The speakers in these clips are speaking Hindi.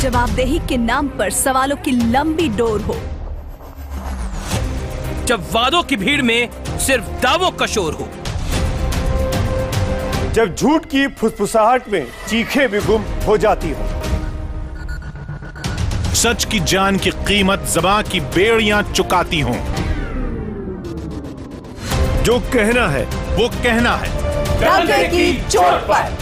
जवाबदेही के नाम पर सवालों की लंबी डोर हो, जब वादों की भीड़ में सिर्फ दावों का शोर हो, जब झूठ की फुसफुसाहट में चीखें भी गुम हो जाती हो, सच की जान की कीमत ज़बां की बेड़ियां चुकाती हों। जो कहना है वो कहना है डंके की चोट पर।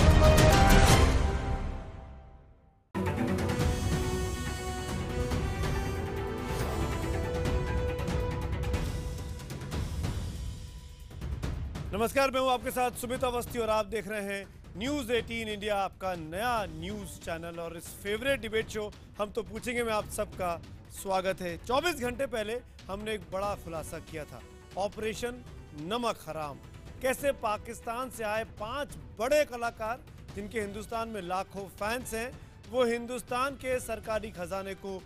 नमस्कार, मैं हूं आपके साथ सुमित अवस्थी और आप देख रहे हैं न्यूज़ 18 इंडिया, आपका नया न्यूज़ चैनल। और इस फेवरेट डिबेट शो हम तो पूछेंगे में आप सबका स्वागत है। 24 घंटे पहले हमने एक बड़ा खुलासा किया था, ऑपरेशन नमक हराम। कैसे पाकिस्तान से आए 5 बड़े कलाकार जिनके हिंदुस्तान में लाखों फैंस हैं, वो हिंदुस्तान के सरकारी खजाने को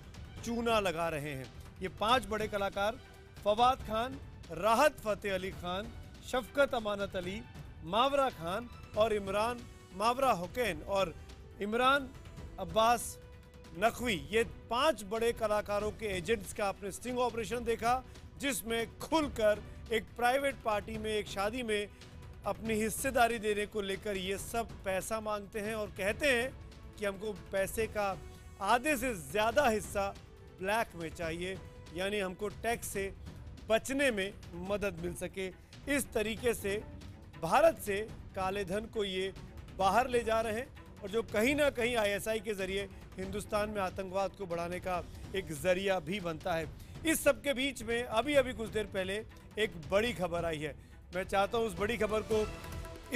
चूना लगा रहे हैं। ये 5 बड़े कलाकार फवाद खान, राहत फ़तेह अली खान, शफकत अमानत अली, मावरा खान और इमरान मावरा हुसैन और इमरान अब्बास नकवी, ये 5 बड़े कलाकारों के एजेंट्स का आपने स्टिंग ऑपरेशन देखा, जिसमें खुलकर एक प्राइवेट पार्टी में, एक शादी में अपनी हिस्सेदारी देने को लेकर ये सब पैसा मांगते हैं और कहते हैं कि हमको पैसे का आधे से ज़्यादा हिस्सा ब्लैक में चाहिए, यानी हमको टैक्स से बचने में मदद मिल सके। इस तरीके से भारत से काले धन को ये बाहर ले जा रहे हैं और जो कहीं ना कहीं आईएसआई के ज़रिए हिंदुस्तान में आतंकवाद को बढ़ाने का एक ज़रिया भी बनता है। इस सब के बीच में अभी कुछ देर पहले एक बड़ी खबर आई है। मैं चाहता हूँ उस बड़ी खबर को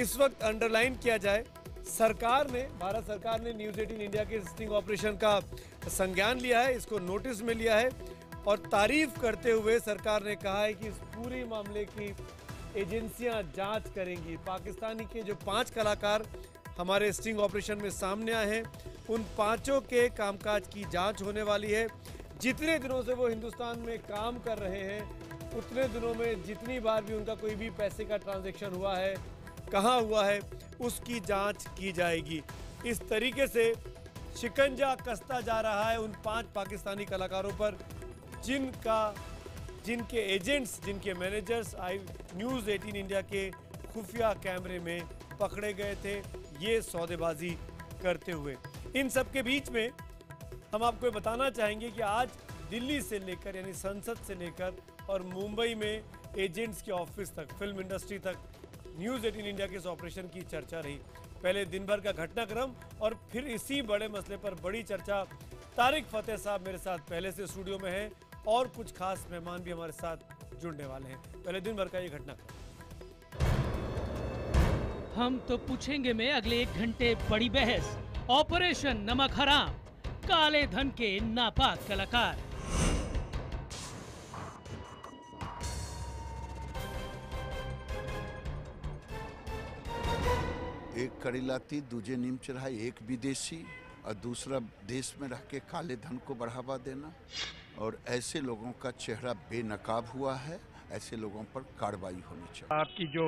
इस वक्त अंडरलाइन किया जाए। सरकार ने, भारत सरकार ने न्यूज़ 18 इंडिया के स्टिंग ऑपरेशन का संज्ञान लिया है, इसको नोटिस में लिया है और तारीफ करते हुए सरकार ने कहा है कि इस पूरे मामले की एजेंसियां जांच करेंगी। पाकिस्तानी के जो 5 कलाकार हमारे स्टिंग ऑपरेशन में सामने आए हैं, उन 5 के कामकाज की जांच होने वाली है। जितने दिनों से वो हिंदुस्तान में काम कर रहे हैं, उतने दिनों में जितनी बार भी उनका कोई भी पैसे का ट्रांजैक्शन हुआ है, कहाँ हुआ है, उसकी जांच की जाएगी। इस तरीके से शिकंजा कसता जा रहा है उन 5 पाकिस्तानी कलाकारों पर जिनके एजेंट्स, जिनके मैनेजर्स न्यूज़ 18 इंडिया के खुफिया कैमरे में पकड़े गए थे ये सौदेबाजी करते हुए। इन सब के बीच में हम आपको बताना चाहेंगे कि आज दिल्ली से लेकर, यानी संसद से लेकर और मुंबई में एजेंट्स के ऑफिस तक, फिल्म इंडस्ट्री तक न्यूज़ 18 इंडिया के इस ऑपरेशन की चर्चा रही। पहले दिन भर का घटनाक्रम और फिर इसी बड़े मसले पर बड़ी चर्चा। तारिक फतेह साहब मेरे साथ पहले से स्टूडियो में हैं और कुछ खास मेहमान भी हमारे साथ जुड़ने वाले हैं। पहले दिन भर का ये घटना। हम तो पूछेंगे में अगले 1 घंटे बड़ी बहस, ऑपरेशन नमक हराम, काले धन के नापाक कलाकार। एक कड़ी लाती, दूजे नीम चढ़ाई, एक विदेशी और दूसरा देश में रह के काले धन को बढ़ावा देना, और ऐसे लोगों का चेहरा बेनकाब हुआ है, ऐसे लोगों पर कार्रवाई होनी चाहिए। आपकी जो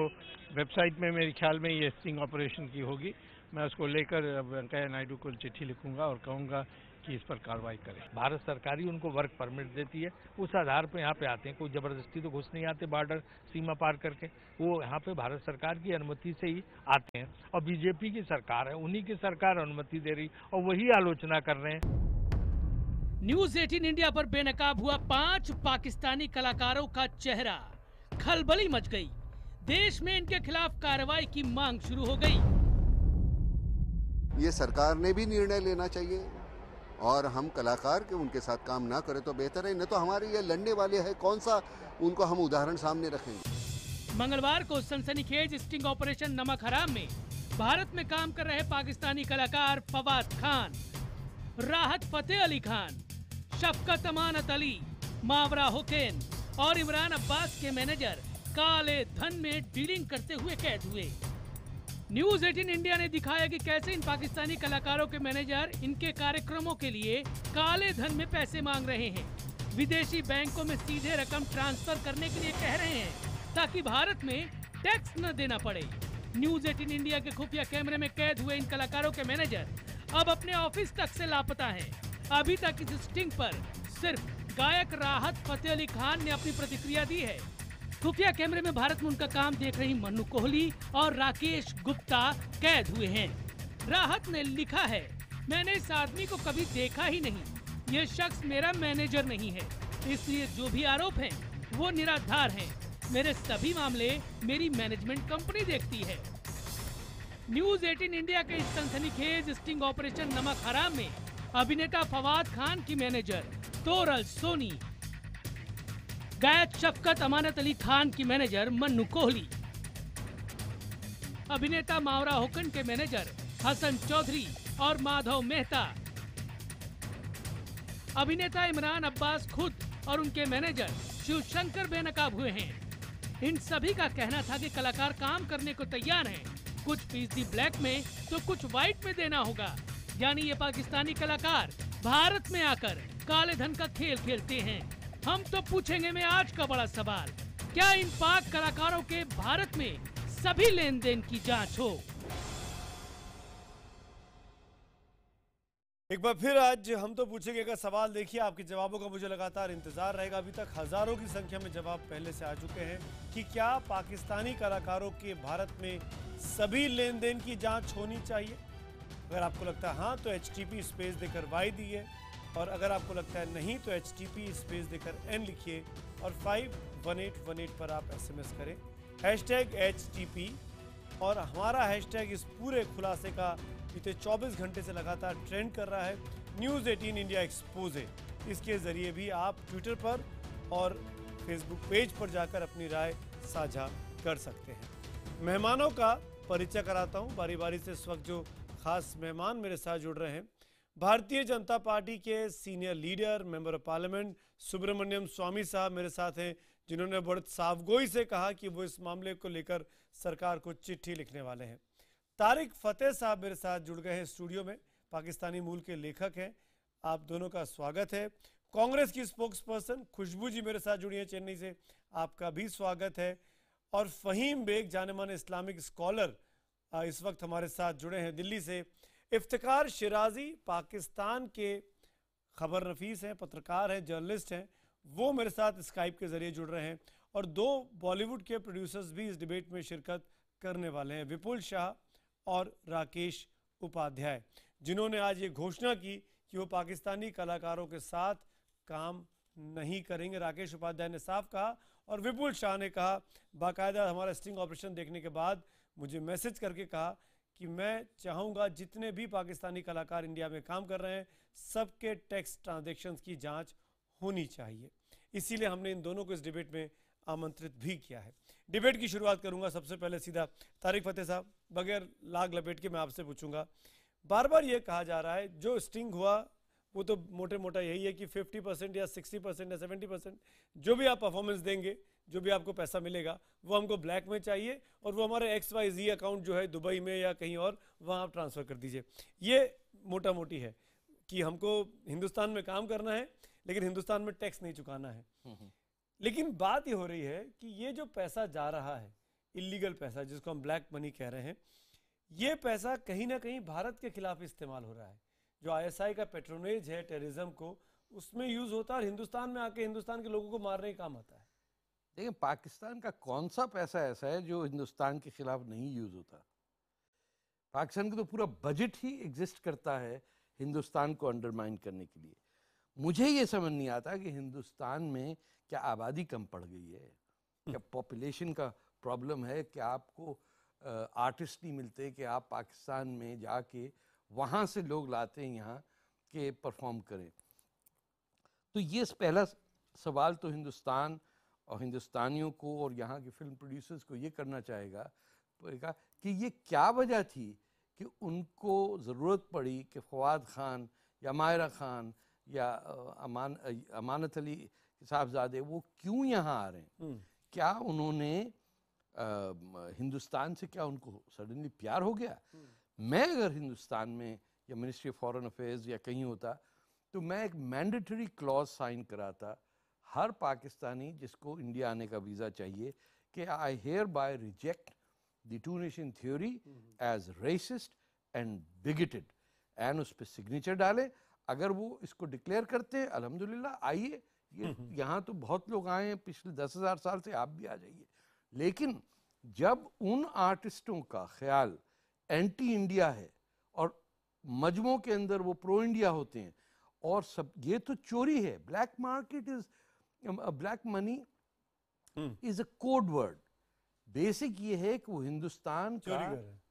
वेबसाइट में मेरे ख्याल में ये स्टिंग ऑपरेशन की होगी, मैं उसको लेकर वेंकैया नायडू को चिट्ठी लिखूंगा और कहूंगा कि इस पर कार्रवाई करें। भारत सरकार ही उनको वर्क परमिट देती है, उस आधार पर यहाँ पे आते हैं। कोई जबरदस्ती तो घुस नहीं आते बॉर्डर सीमा पार करके, वो यहाँ पे भारत सरकार की अनुमति से ही आते हैं। और बीजेपी की सरकार है, उन्हीं की सरकार अनुमति दे रही और वही आलोचना कर रहे हैं। न्यूज़ 18 इंडिया पर बेनकाब हुआ 5 पाकिस्तानी कलाकारों का चेहरा, खलबली मच गई। देश में इनके खिलाफ कार्रवाई की मांग शुरू हो गई। ये सरकार ने भी निर्णय लेना चाहिए और हम कलाकार के उनके साथ काम ना करें तो बेहतर है। नहीं तो हमारे ये लड़ने वाले हैं, कौन सा उनको हम उदाहरण सामने रखेंगे। मंगलवार को सनसनीखेज स्टिंग ऑपरेशन नमक हराम में भारत में काम कर रहे पाकिस्तानी कलाकार फवाद खान, राहत फ़तेह अली खान, शफकत अमानत अली, मावरा हुसैन और इमरान अब्बास के मैनेजर काले धन में डीलिंग करते हुए कैद हुए। न्यूज़ 18 इंडिया ने दिखाया कि कैसे इन पाकिस्तानी कलाकारों के मैनेजर इनके कार्यक्रमों के लिए काले धन में पैसे मांग रहे हैं। विदेशी बैंकों में सीधे रकम ट्रांसफर करने के लिए कह रहे हैं ताकि भारत में टैक्स न देना पड़े। न्यूज़ 18 इंडिया के खुफिया कैमरे में कैद हुए इन कलाकारों के मैनेजर अब अपने ऑफिस तक से लापता हैं। अभी तक इस स्टिंग पर सिर्फ गायक राहत फतेह अली खान ने अपनी प्रतिक्रिया दी है। खुफिया कैमरे में भारत में उनका काम देख रही मन्नू कोहली और राकेश गुप्ता कैद हुए हैं। राहत ने लिखा है, मैंने इस आदमी को कभी देखा ही नहीं, ये शख्स मेरा मैनेजर नहीं है, इसलिए जो भी आरोप हैं वो निराधार हैं। मेरे सभी मामले मेरी मैनेजमेंट कंपनी देखती है। न्यूज 18 इंडिया के इस सनसनीखेज स्टिंग ऑपरेशन नमक हराम में अभिनेता फवाद खान की मैनेजर तोरल सोनी, गायक शफकत अमानत अली खान की मैनेजर मन्नू कोहली, अभिनेता मावरा हुकन के मैनेजर हसन चौधरी और माधव मेहता, अभिनेता इमरान अब्बास खुद और उनके मैनेजर शिवशंकर बेनकाब हुए हैं। इन सभी का कहना था कि कलाकार काम करने को तैयार हैं, कुछ फीसदी ब्लैक में तो कुछ व्हाइट में देना होगा। यानी ये पाकिस्तानी कलाकार भारत में आकर काले धन का खेल खेलते हैं। हम तो पूछेंगे में आज का बड़ा सवाल, क्या इन पाक कलाकारों के भारत में सभी लेन देन की जांच हो? एक बार फिर आज हम तो पूछेंगे का सवाल देखिए, आपके जवाबों का मुझे लगातार इंतजार रहेगा। अभी तक हजारों की संख्या में जवाब पहले से आ चुके हैं कि क्या पाकिस्तानी कलाकारों के भारत में सभी लेन देन की जांच होनी चाहिए। अगर आपको लगता है हाँ तो HTP स्पेस देकर Y दिए, और अगर आपको लगता है नहीं तो HTP स्पेस देकर N लिखिए और 51818 पर आप SMS करें #HTP। और हमारा हैशटैग इस पूरे खुलासे का बीते 24 घंटे से लगातार ट्रेंड कर रहा है, न्यूज़ 18 इंडिया एक्सपोजे। इसके जरिए भी आप ट्विटर पर और फेसबुक पेज पर जाकर अपनी राय साझा कर सकते हैं। मेहमानों का परिचय कराता हूं बारी बारी से। इस वक्त जो खास मेहमान मेरे साथ जुड़ रहे हैं, भारतीय जनता पार्टी के senior leader member of parliament Subramanian Swamy साहब मेरे साथ हैं, जिन्होंने बड़ी साफगोई से कहा कि वो इस मामले को लेकर सरकार को चिट्ठी लिखने वाले हैं। तारिक फतेह साहब मेरे साथ जुड़ गए हैं स्टूडियो में, पाकिस्तानी मूल के लेखक हैं। आप दोनों का स्वागत है। कांग्रेस की स्पोक्स पर्सन खुशबू जी मेरे साथ जुड़ी हैं चेन्नई से, आपका भी स्वागत है। और फहीम बेग, जाने माने इस्लामिक स्कॉलर, इस वक्त हमारे साथ जुड़े हैं दिल्ली से। इफ्तिकार शिराजी पाकिस्तान के खबर नफीस हैं, पत्रकार हैं, जर्नलिस्ट हैं, वो मेरे साथ स्काइप के जरिए जुड़ रहे हैं। और दो बॉलीवुड के प्रोड्यूसर्स भी इस डिबेट में शिरकत करने वाले हैं, विपुल शाह और राकेश उपाध्याय, जिन्होंने आज ये घोषणा की कि वो पाकिस्तानी कलाकारों के साथ काम नहीं करेंगे। राकेश उपाध्याय ने साफ कहा और विपुल शाह ने कहा, बाकायदा हमारा स्टिंग ऑपरेशन देखने के बाद मुझे मैसेज करके कहा कि मैं चाहूँगा जितने भी पाकिस्तानी कलाकार इंडिया में काम कर रहे हैं सबके टैक्स ट्रांजैक्शंस की जांच होनी चाहिए। इसीलिए हमने इन दोनों को इस डिबेट में आमंत्रित भी किया है। डिबेट की शुरुआत करूंगा सबसे पहले सीधा तारिक फतेह साहब, बगैर लाग लपेट के मैं आपसे पूछूंगा, बार बार ये कहा जा रहा है जो स्टिंग हुआ वो तो मोटे मोटा यही है कि 50% या 60% या 70% जो भी आप परफॉर्मेंस देंगे, जो भी आपको पैसा मिलेगा वो हमको ब्लैक में चाहिए और वो हमारे XYZ अकाउंट जो है दुबई में या कहीं और, वहाँ आप ट्रांसफ़र कर दीजिए। ये मोटा मोटी है कि हमको हिंदुस्तान में काम करना है लेकिन हिंदुस्तान में टैक्स नहीं चुकाना है। लेकिन बात ये हो रही है कि ये जो पैसा जा रहा है, इलीगल पैसा जिसको हम ब्लैक मनी कह रहे हैं, ये पैसा कहीं ना कहीं भारत के खिलाफ इस्तेमाल हो रहा है। जो ISI का पेट्रोनेज है टेररिज्म को, उसमें यूज होता है और हिंदुस्तान में आके हिंदुस्तान के लोगों को मारने का काम आता है। देखिए, पाकिस्तान का कौन सा पैसा ऐसा है जो हिंदुस्तान के खिलाफ नहीं यूज होता? पाकिस्तान का तो पूरा बजट ही एग्जिस्ट करता है हिंदुस्तान को अंडरमाइन करने के लिए। मुझे ये समझ नहीं आता कि हिंदुस्तान में क्या आबादी कम पड़ गई है, क्या पॉपुलेशन का प्रॉब्लम है, क्या आपको आर्टिस्ट नहीं मिलते कि आप पाकिस्तान में जाके वहाँ से लोग लाते हैं यहाँ के परफॉर्म करें। तो ये पहला सवाल तो हिंदुस्तान और हिंदुस्तानियों को और यहाँ के फिल्म प्रोड्यूसर्स को ये करना चाहेगा कि ये क्या वजह थी कि उनको ज़रूरत पड़ी कि फवाद खान या मायरा खान या अमानत अली साहबजादे वो क्यों यहाँ आ रहे हैं। क्या उन्होंने हिंदुस्तान से, क्या उनको सडनली प्यार हो गया? मैं अगर हिंदुस्तान में या मिनिस्ट्री ऑफ फॉरेन अफेयर्स या कहीं होता तो मैं एक मैंडेटरी क्लॉज साइन कराता हर पाकिस्तानी जिसको इंडिया आने का वीज़ा चाहिए कि I hereby reject the two nation theory as racist and bigoted, and उस पर सिग्नेचर डालें। अगर वो इसको डिक्लेयर करते हैं, अल्हम्दुलिल्लाह, आइए, ये यहाँ तो बहुत लोग आए हैं पिछले 10,000 साल से, आप भी आ जाइए। लेकिन जब उन आर्टिस्टों का ख्याल एंटी इंडिया है और मजमों के अंदर वो प्रो इंडिया होते हैं, और सब ये तो चोरी है। Black market is, black money is a code word. Basic ये है कि वो हिंदुस्तान का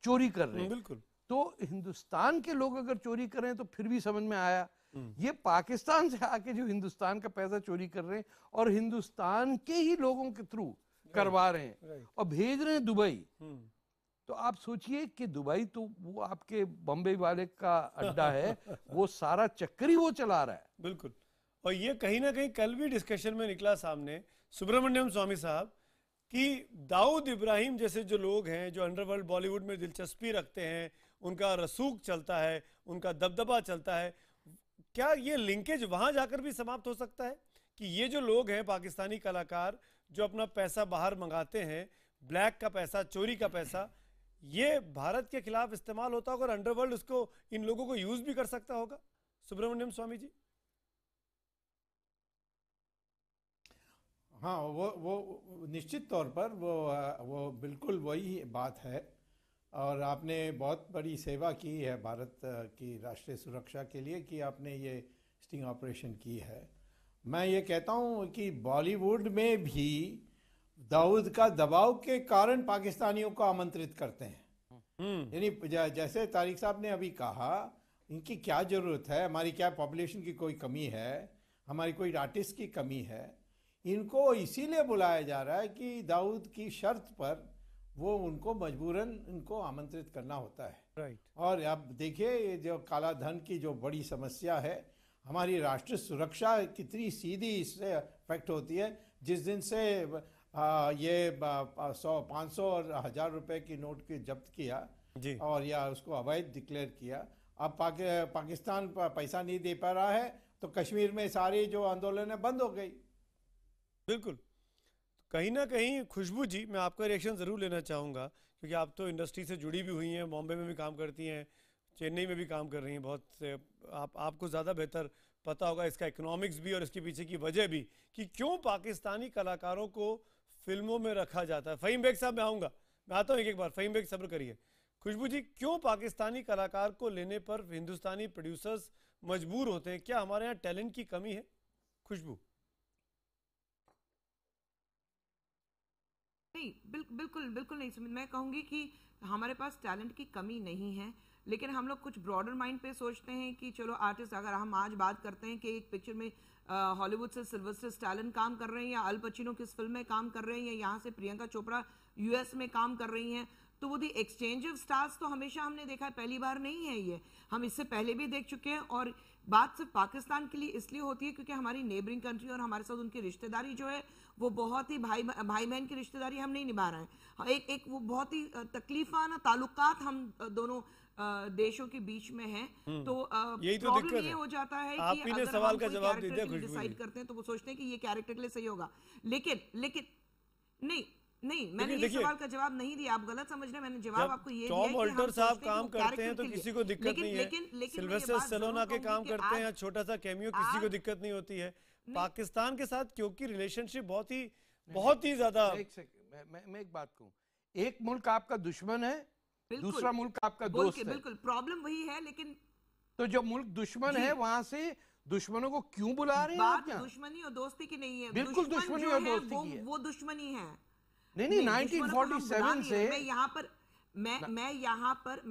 चोरी कर रहे हैं। बिल्कुल। तो हिंदुस्तान के लोग अगर चोरी कर रहे हैं तो फिर भी समझ में आया। ये पाकिस्तान से आके जो हिंदुस्तान का पैसा चोरी कर रहे हैं और हिंदुस्तान के ही लोगों के थ्रू करवा रहे हैं और भेज रहे हैं दुबई। तो आप सोचिए कि दुबई तो वो आपके बम्बई वाले का अड्डा है, वो सारा चक्कर ही वो चला रहा है। बिल्कुल। और ये कहीं ना कहीं कल भी डिस्कशन में निकला सामने सुब्रमण्यम स्वामी साहब कि दाऊद इब्राहिम जैसे जो लोग हैं जो अंडरवर्ल्ड बॉलीवुड में दिलचस्पी रखते हैं, उनका रसूख चलता है, उनका दबदबा चलता है, क्या ये लिंकेज वहां जाकर भी समाप्त हो सकता है कि ये जो लोग हैं पाकिस्तानी कलाकार जो अपना पैसा बाहर मंगाते हैं, ब्लैक का पैसा, चोरी का पैसा, ये भारत के खिलाफ इस्तेमाल होता होगा और अंडरवर्ल्ड उसको, इन लोगों को यूज भी कर सकता होगा? सुब्रमण्यम स्वामी जी। हाँ, वो निश्चित तौर पर वो बिल्कुल वही बात है। और आपने बहुत बड़ी सेवा की है भारत की राष्ट्रीय सुरक्षा के लिए कि आपने ये स्टिंग ऑपरेशन की है। मैं ये कहता हूँ कि बॉलीवुड में भी दाऊद का दबाव के कारण पाकिस्तानियों को आमंत्रित करते हैं। यानी जैसे तारिक साहब ने अभी कहा, इनकी क्या ज़रूरत है, हमारी क्या पॉपुलेशन की कोई कमी है, हमारी कोई आर्टिस्ट की कमी है, इनको इसीलिए बुलाया जा रहा है कि दाऊद की शर्त पर वो उनको मजबूरन इनको आमंत्रित करना होता है। राइट। और अब देखिए ये जो काला धन की जो बड़ी समस्या है, हमारी राष्ट्रीय सुरक्षा कितनी सीधी इससे अफेक्ट होती है। जिस दिन से ये 100, 500 और 1000 रुपए की नोट की जब्त किया जी, और या उसको अवैध डिक्लेयर किया, अब पाकिस्तान पैसा नहीं दे पा रहा है तो कश्मीर में सारी जो आंदोलन है बंद हो गई। बिल्कुल। कहीं ना कहीं खुशबू जी, मैं आपका रिएक्शन ज़रूर लेना चाहूँगा क्योंकि आप तो इंडस्ट्री से जुड़ी भी हुई हैं, बॉम्बे में भी काम करती हैं, चेन्नई में भी काम कर रही हैं, बहुत से आपको ज़्यादा बेहतर पता होगा इसका इकोनॉमिक्स भी और इसके पीछे की वजह भी कि क्यों पाकिस्तानी कलाकारों को फिल्मों में रखा जाता है। फ़हीम बेग साहब, मैं आऊँगा, मैं आता हूँ एक बार। फ़हीम बेग सब्र करिए। खुशबू जी, क्यों पाकिस्तानी कलाकार को लेने पर हिंदुस्तानी प्रोड्यूसर्स मजबूर होते हैं? क्या हमारे यहाँ टैलेंट की कमी है? खुशबू। नहीं, बिल्कुल बिल्कुल नहीं सुमित। मैं कहूँगी कि हमारे पास टैलेंट की कमी नहीं है, लेकिन हम लोग कुछ ब्रॉडर माइंड पे सोचते हैं कि चलो आर्टिस्ट, अगर हम आज बात करते हैं कि एक पिक्चर में हॉलीवुड से सिल्वेस्टर स्टैलोन काम कर रहे हैं या अल पचिनो किस फिल्म में काम कर रहे हैं या यहाँ से प्रियंका चोपड़ा यूएस में काम कर रही हैं, तो वो दी एक्सचेंज ऑफ स्टार्स तो हमेशा हमने देखा है, पहली बार नहीं है ये, हम इससे पहले भी देख चुके हैं। और बात सिर्फ पाकिस्तान के लिए इसलिए होती है क्योंकि हमारी नेबरिंग कंट्री और हमारे साथ उनकी रिश्तेदारी जो है वो बहुत ही भाई बहन की रिश्तेदारी हम नहीं निभा रहे हैं। एक वो बहुत ही तकलीफाना ताल्लुकात हम दोनों देशों के बीच में हैं। तो यही तो प्रॉब्लम ये हो जाता है कि अगर सवाल का जवाब डिसाइड करते हैं तो वो सोचते हैं कि ये कैरेक्टर के लिए सही होगा, लेकिन नहीं, मैंने ये सवाल का जवाब नहीं दिया, आप गलत समझ रहे हैं। मैंने जवाब आपको ये दिया टॉम ऑल्टर साहब काम करते हैं तो किसी को दिक्कत नहीं है, सिल्वेस्टर स्टैलोन आके काम करते हैं, छोटा सा कैमियो, किसी को दिक्कत नहीं होती है। पाकिस्तान के साथ क्योंकि रिलेशनशिप बहुत ही ज्यादा। मैं एक बात कहूँ, एक मुल्क आपका दुश्मन है, दूसरा मुल्क आपका दोस्त है। बिल्कुल, प्रॉब्लम वही है। लेकिन तो जब मुल्क दुश्मन है वहां से दुश्मनों को क्यों बुला रहे हैं? बात दुश्मनी और दोस्ती की नहीं है, बिल्कुल दुश्मनी और दोस्ती की है। वो दुश्मनी है। नहीं 1947 से मैं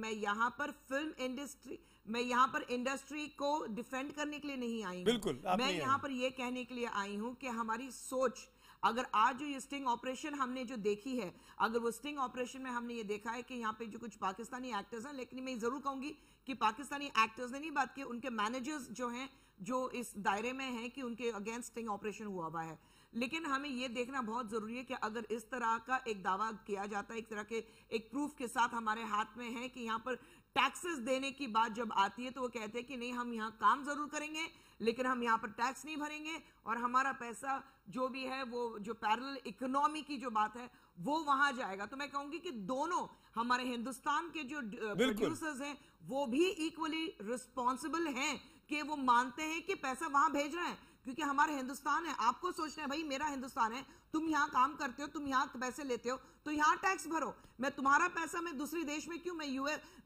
यहाँ पर फिल्म इंडस्ट्री, मैं यहाँ पर इंडस्ट्री को डिफेंड करने के लिए नहीं आई हूँ। बिल्कुल, मैं यहाँ पर ये कहने के लिए आई हूँ कि हमारी सोच, अगर आज जो ये स्टिंग ऑपरेशन हमने जो देखी है, अगर वो स्टिंग ऑपरेशन में हमने ये देखा है कि यहाँ पे जो कुछ पाकिस्तानी एक्टर्स हैं, लेकिन मैं जरूर कहूंगी कि पाकिस्तानी एक्टर्स ने नहीं बात की, उनके मैनेजर्स जो हैं जो इस दायरे में हैं कि उनके अगेंस्ट स्टिंग ऑपरेशन हुआ हुआ है। लेकिन हमें ये देखना बहुत जरूरी है कि अगर इस तरह का एक दावा किया जाता है, एक तरह के एक प्रूफ के साथ हमारे हाथ में है कि यहाँ पर टैक्सेस देने की बात जब आती है तो वो कहते हैं कि नहीं, हम यहाँ काम जरूर करेंगे लेकिन हम यहाँ पर टैक्स नहीं भरेंगे और हमारा पैसा जो भी है वो जो पैरेलल इकोनॉमी की जो बात है वो वहां जाएगा। तो मैं कहूंगी कि दोनों हमारे हिंदुस्तान के जो प्रोड्यूसर्स हैं वो भी इक्वली रिस्पॉन्सिबल हैं कि वो मानते हैं कि पैसा वहां भेज रहे हैं, क्योंकि हमारा हिंदुस्तान है। आपको सोचना है भाई मेरा हिंदुस्तान है, तुम यहाँ काम करते हो, तुम यहाँ पैसे लेते हो, तो यहाँ टैक्स भरो। मैं तुम्हारा पैसा मैं दूसरे देश में क्यों,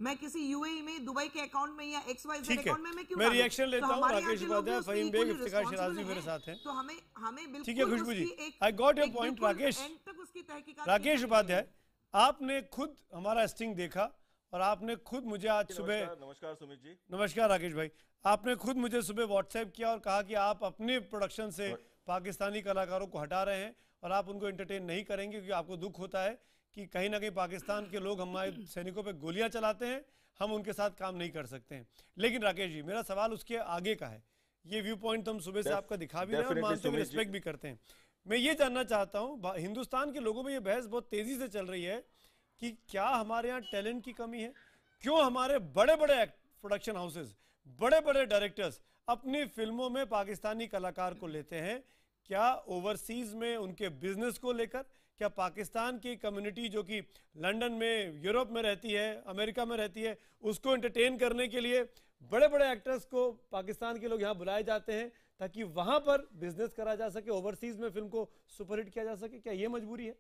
मैं किसी यूएई में, दुबई के अकाउंट में या XYZ अकाउंट में मैं क्यों मैं रिएक्शन लेता हूँ। हमारे राकेश उपाध्याय, फहीम बेग, इफ्तिखार शिराजी मेरे साथ हैं। तो हमें बिल्कुल ठीक है Khushboo ji, I got your point. Rakesh Upadhyay, आपने खुद हमारा स्टिंग देखा और आपने खुद मुझे आज सुबह, नमस्कार सुमित जी। नमस्कार राकेश भाई, आपने खुद मुझे सुबह व्हाट्सएप किया और कहा कि आप अपने प्रोडक्शन से पाकिस्तानी कलाकारों को हटा रहे हैं और आप उनको एंटरटेन नहीं करेंगे, क्योंकि आपको दुख होता है कि कहीं ना कहीं पाकिस्तान के लोग हमारे सैनिकों पे गोलियां चलाते हैं, हम उनके साथ काम नहीं कर सकते हैं। लेकिन राकेश जी, मेरा सवाल उसके आगे का है। ये व्यू पॉइंट तो हम सुबह से आपका दिखा भी रहे हैं और मानते हुए रिस्पेक्ट भी करते हैं। मैं ये जानना चाहता हूँ, हिंदुस्तान के लोगों में ये बहस बहुत तेजी से चल रही है कि क्या हमारे यहाँ टैलेंट की कमी है, क्यों हमारे बड़े बड़े प्रोडक्शन हाउसेस, बड़े बड़े डायरेक्टर्स अपनी फिल्मों में पाकिस्तानी कलाकार को लेते हैं। क्या ओवरसीज में उनके बिजनेस को लेकर, क्या पाकिस्तान की कम्युनिटी जो कि लंदन में, यूरोप में रहती है, अमेरिका में रहती है, उसको एंटरटेन करने के लिए बड़े बड़े एक्टर्स को पाकिस्तान के लोग यहाँ बुलाए जाते हैं ताकि वहां पर बिजनेस करा जा सके, ओवरसीज में फिल्म को सुपरहिट किया जा सके? क्या ये मजबूरी है?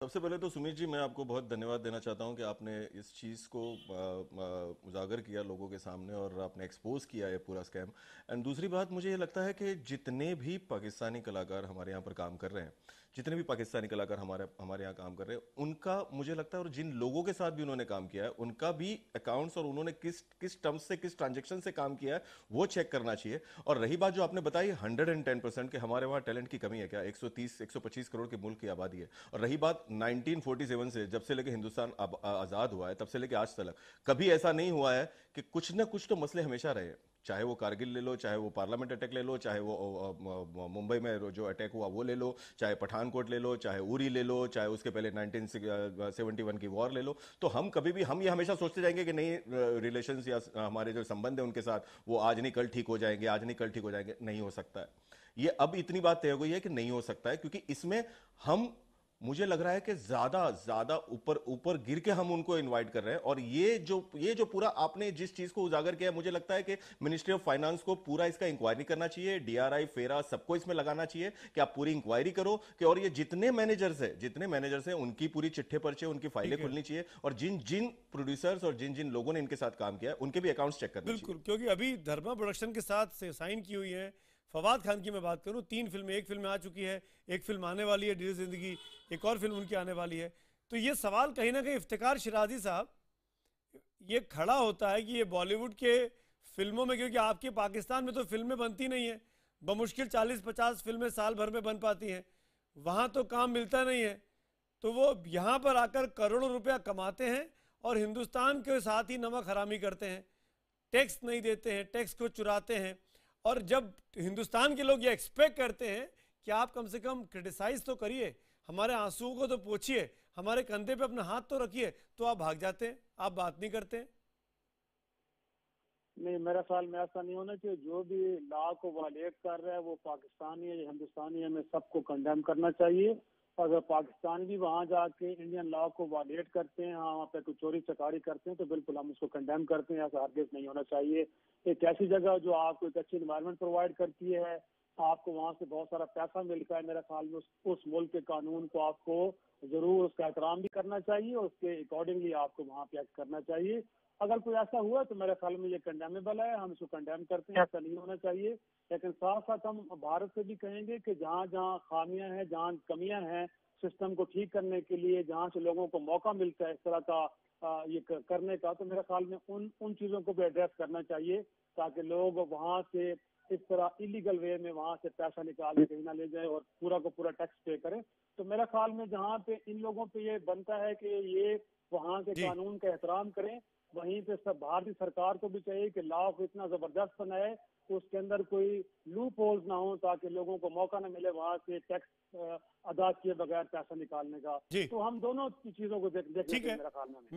सबसे पहले तो सुमित जी, मैं आपको बहुत धन्यवाद देना चाहता हूं कि आपने इस चीज़ को उजागर किया लोगों के सामने और आपने एक्सपोज किया ये पूरा स्कैम। एंड दूसरी बात, मुझे ये लगता है कि जितने भी पाकिस्तानी कलाकार हमारे यहाँ पर काम कर रहे हैं, जितने भी पाकिस्तानी कलाकार हमारे यहाँ काम कर रहे हैं, उनका मुझे लगता है, और जिन लोगों के साथ भी उन्होंने काम किया है, उनका भी अकाउंट्स और उन्होंने किस टर्म्स से, किस ट्रांजेक्शन से काम किया है, वो चेक करना चाहिए। और रही बात जो आपने बताई 110% के हमारे वहाँ टैलेंट की कमी है, क्या 130-125 करोड़ के मुल्क की आबादी है। और रही बात 1947 से, जब से लेके हिंदुस्तान आज़ाद हुआ है, तब से लेके आज तक कभी ऐसा नहीं हुआ है कि कुछ ना कुछ तो मसले हमेशा रहे हैं। चाहे वो कारगिल ले लो, चाहे वो पार्लियामेंट अटैक ले लो, चाहे वो मुंबई में जो अटैक हुआ वो ले लो, चाहे पठानकोट ले लो, चाहे उरी ले लो, चाहे उसके पहले 1971 की वॉर ले लो। तो हम कभी भी, हम ये हमेशा सोचते जाएंगे कि नहीं, रिलेशंस या हमारे जो संबंध है उनके साथ वो आज नहीं कल ठीक हो जाएंगे, आज नहीं कल ठीक हो जाएंगे। नहीं हो सकता है ये। अब इतनी बात तय हो गई है कि नहीं हो सकता है, क्योंकि इसमें हम, मुझे लग रहा है कि ज्यादा ऊपर गिर के हम उनको इनवाइट कर रहे हैं। और ये जो पूरा आपने जिस चीज को उजागर किया, मुझे लगता है कि मिनिस्ट्री ऑफ फाइनेंस को पूरा इसका इंक्वायरी करना चाहिए, DRI, फेरा, सबको इसमें लगाना चाहिए कि आप पूरी इंक्वायरी करो कि, और ये जितने मैनेजर्स हैं उनकी पूरी चिट्ठे पर्चे, उनकी फाइलें खुलनी चाहिए, और जिन प्रोड्यूसर्स और जिन लोगों ने इनके साथ काम किया है उनके भी अकाउंट्स चेक करना चाहिए। बिल्कुल, क्योंकि अभी धर्मा प्रोडक्शन के साथ साइन की हुई है। फवाद खान की मैं बात करूं, 3 फिल्में, एक फिल्म आ चुकी है, एक फिल्म आने वाली है, ढेर जिंदगी, एक और फिल्म उनकी आने वाली है। तो ये सवाल कहीं ना कहीं इफ्तिखार शिराजी साहब, ये खड़ा होता है कि ये बॉलीवुड के फिल्मों में, क्योंकि आपके पाकिस्तान में तो फिल्में बनती नहीं है, बमुश्किल 40-50 फिल्में साल भर में बन पाती हैं, वहाँ तो काम मिलता नहीं है, तो वो यहाँ पर आकर करोड़ों रुपया कमाते हैं और हिंदुस्तान के साथ ही नमक हरामी करते हैं, टैक्स नहीं देते हैं, टैक्स को चुराते हैं। और जब हिंदुस्तान के लोग ये एक्सपेक्ट करते हैं कि आप कम से कम क्रिटिसाइज तो करिए, हमारे आंसुओं को तो पोंछिए, हमारे कंधे पे अपना हाथ तो रखिए, तो आप भाग जाते हैं, आप बात नहीं करते हैं। नहीं, मेरा ख्याल में ऐसा नहीं होना चाहिए। जो भी लॉ को वायलेट कर रहा है वो पाकिस्तानी है या हिंदुस्तानी है, हमें सबको कंडेम करना चाहिए। अगर पाकिस्तान भी वहाँ जाके इंडियन लॉ को वायलेट करते हैं, वहाँ पे कोई चोरी चकारी करते हैं, तो बिल्कुल हम उसको कंडेम करते हैं। ऐसा हरगिज़ नहीं होना चाहिए। एक ऐसी जगह जो आपको एक अच्छी इन्वायरमेंट प्रोवाइड करती है, आपको वहाँ से बहुत सारा पैसा मिलता है, मेरे ख्याल में उस मुल्क के कानून को आपको जरूर उसका एहतराम भी करना चाहिए और उसके अकॉर्डिंगली आपको वहाँ पे एक्ट करना चाहिए। अगर कोई ऐसा हुआ तो मेरे ख्याल में ये कंडेमेबल है, हम इसको कंडेम करते हैं, ऐसा नहीं होना चाहिए। लेकिन साथ साथ हम भारत से भी कहेंगे कि जहाँ जहाँ खामियां हैं, जहाँ कमियां हैं सिस्टम को ठीक करने के लिए, जहाँ से लोगों को मौका मिलता है इस तरह का ये करने का, तो मेरे ख्याल में उन चीज़ों को भी एड्रेस करना चाहिए ताकि लोग वहाँ से इस तरह इलीगल वे में वहाँ से पैसा निकाल के कहीं ना ले जाए और पूरा को पूरा टैक्स पे करें। तो मेरे ख्याल में जहाँ पे इन लोगों पे ये बनता है कि ये वहाँ के कानून का एहतराम करें, वहीं पे सब भारतीय सरकार को भी चाहिए कि लॉ को इतना जबरदस्त बनाए उसके अंदर कोई लूप होल्स ना हो ताकि लोगों को मौका न मिले वहाँ से टैक्स अदा किए बगैर पैसा निकालने का। तो हम दोनों चीजों को ठीक है,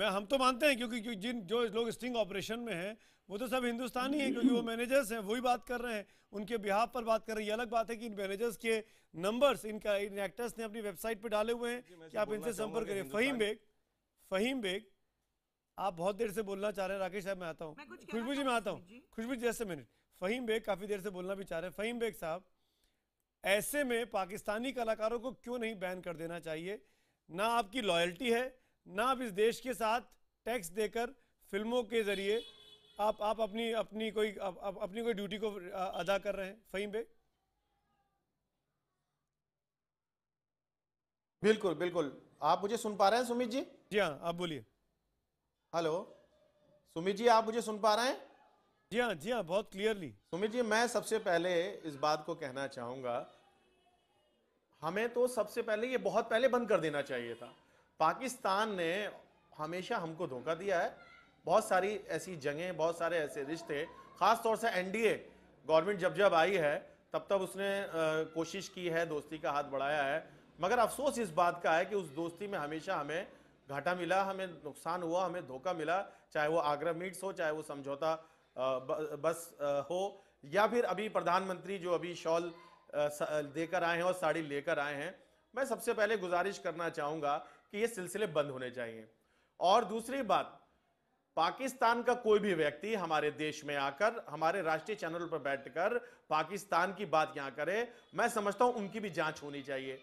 हम तो मानते हैं क्योंकि जो लोग स्टिंग ऑपरेशन में हैं वो तो सब हिंदुस्तानी हैं, क्योंकि वो मैनेजर्स हैं, वही बात कर रहे हैं, उनके बिहाफ पर बात कर रहे हैं। ये अलग बात है कि इन मैनेजर्स के नंबर्स इन एक्टर्स ने अपनी वेबसाइट पे डाले हुए हैं कि आप इनसे संपर्क करिए। फहीम बेग, आप बहुत देर से बोलना चाह रहे हैं। राकेश साहब मैं आता हूँ, खुशबू जी मैं आता हूँ। Khushboo ji just a minute. Faheem Baig काफी देर से बोलना भी चाह रहे हैं। फहीम बेग साहब, ऐसे में पाकिस्तानी कलाकारों को क्यों नहीं बैन कर देना चाहिए? ना आपकी लॉयल्टी है, ना आप इस देश के साथ टैक्स देकर फिल्मों के जरिए आप अपनी कोई ड्यूटी को अदा कर रहे हैं। फहीम बेग। बिल्कुल बिल्कुल। आप मुझे सुन पा रहे हैं सुमित जी? जी हाँ, आप बोलिए। हेलो सुमित जी, आप मुझे सुन पा रहे हैं? जी हाँ, बहुत क्लियरली। सुमित जी, मैं सबसे पहले इस बात को कहना चाहूंगा, हमें तो सबसे पहले ये बहुत पहले बंद कर देना चाहिए था। पाकिस्तान ने हमेशा हमको धोखा दिया है। बहुत सारी ऐसी जगहें, बहुत सारे ऐसे रिश्ते, खास तौर से एनडीए गवर्नमेंट जब आई है तब उसने कोशिश की है, दोस्ती का हाथ बढ़ाया है, मगर अफसोस इस बात का है कि उस दोस्ती में हमेशा हमें घाटा मिला, हमें नुकसान हुआ, हमें धोखा मिला। चाहे वो आगरा मीट्स हो, चाहे वो समझौता बस हो, या फिर अभी प्रधानमंत्री जो अभी शॉल देकर आए हैं और साड़ी लेकर आए हैं। मैं सबसे पहले गुजारिश करना चाहूंगा कि ये सिलसिले बंद होने चाहिए। और दूसरी बात, पाकिस्तान का कोई भी व्यक्ति हमारे देश में आकर हमारे राष्ट्रीय चैनल पर बैठकर पाकिस्तान की बात यहां करे, मैं समझता हूं उनकी भी जांच होनी चाहिए।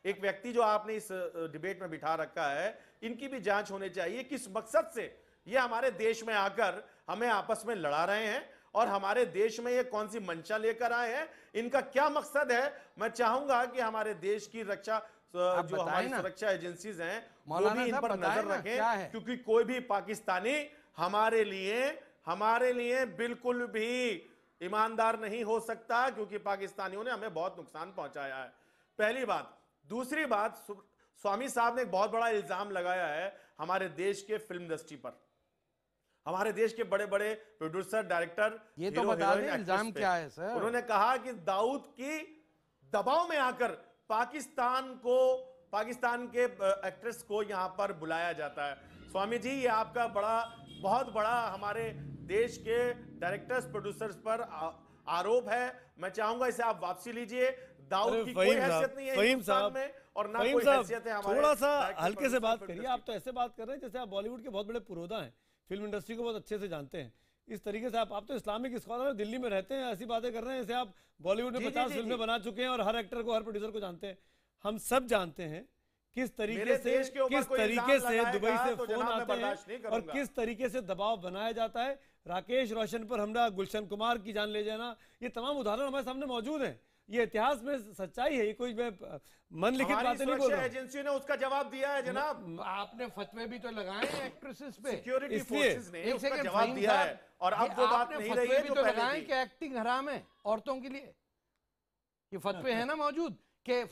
एक व्यक्ति जो आपने इस डिबेट में बिठा रखा है, इनकी भी जांच होनी चाहिए। किस मकसद से ये हमारे देश में आकर हमें आपस में लड़ा रहे हैं और हमारे देश में ये कौन सी मंशा लेकर आए हैं, इनका क्या मकसद है? मैं चाहूंगा कि हमारे देश की रक्षा जो हमारी सुरक्षा एजेंसीज हैं वो भी इन पर नजर रखें, क्योंकि कोई भी पाकिस्तानी हमारे लिए बिल्कुल भी ईमानदार नहीं हो सकता, क्योंकि पाकिस्तानियों ने हमें बहुत नुकसान पहुंचाया है। पहली बात। दूसरी बात, स्वामी साहब ने एक बहुत बड़ा इल्जाम लगाया है हमारे देश के फिल्म इंडस्ट्री पर, हमारे देश के बड़े बड़े प्रोड्यूसर, डायरेक्टर। ये तो बता दें इल्जाम क्या है सर? उन्होंने कहा कि दाऊद की दबाव में आकर पाकिस्तान के एक्ट्रेस को यहां पर बुलाया जाता है। स्वामी जी, ये आपका बहुत बड़ा हमारे देश के डायरेक्टर्स, प्रोड्यूसर्स पर आरोप है। मैं चाहूंगा इसे आप वापसी लीजिए। दाऊद की कोई हैसियत नहीं है हिंदुस्तान में और ना कोई हैसियत है हमारे। थोड़ा सा हल्के से बात करिए। आप तो ऐसे बात कर रहे हैं जैसे आप बॉलीवुड के बहुत बड़े पुरोधा हैं, फिल्म इंडस्ट्री को बहुत अच्छे से जानते हैं। इस तरीके से आप तो इस्लामिक स्कॉलर हैं, दिल्ली में रहते हैं, ऐसी बातें कर रहे हैं जैसे आप बॉलीवुड में 50 फिल्में बना चुके हैं और हर एक्टर को, हर प्रोड्यूसर को जानते हैं। हम सब जानते हैं किस तरीके से दुबई से फोन आते हैं और किस तरीके से दबाव बनाया जाता है। राकेश रोशन पर हमला, गुलशन कुमार की जान ले जाना, ये तमाम उदाहरण हमारे सामने मौजूद हैं। ये इतिहास में सच्चाई है, ये कोई मन लिखित बातें नहीं बोल रहा। एजेंसी ने उसका जवाब दिया है जनाब। आपने फतवे भी तो लगाए हैं एक्ट्रेसेस पे, सिक्योरिटी फोर्सेस ने उसका जवाब दिया है। और अब वो बात नहीं रही है जो पहले लगाए कि एक्टिंग हराम है औरतों के लिए। ये फतवे है ना मौजूद कि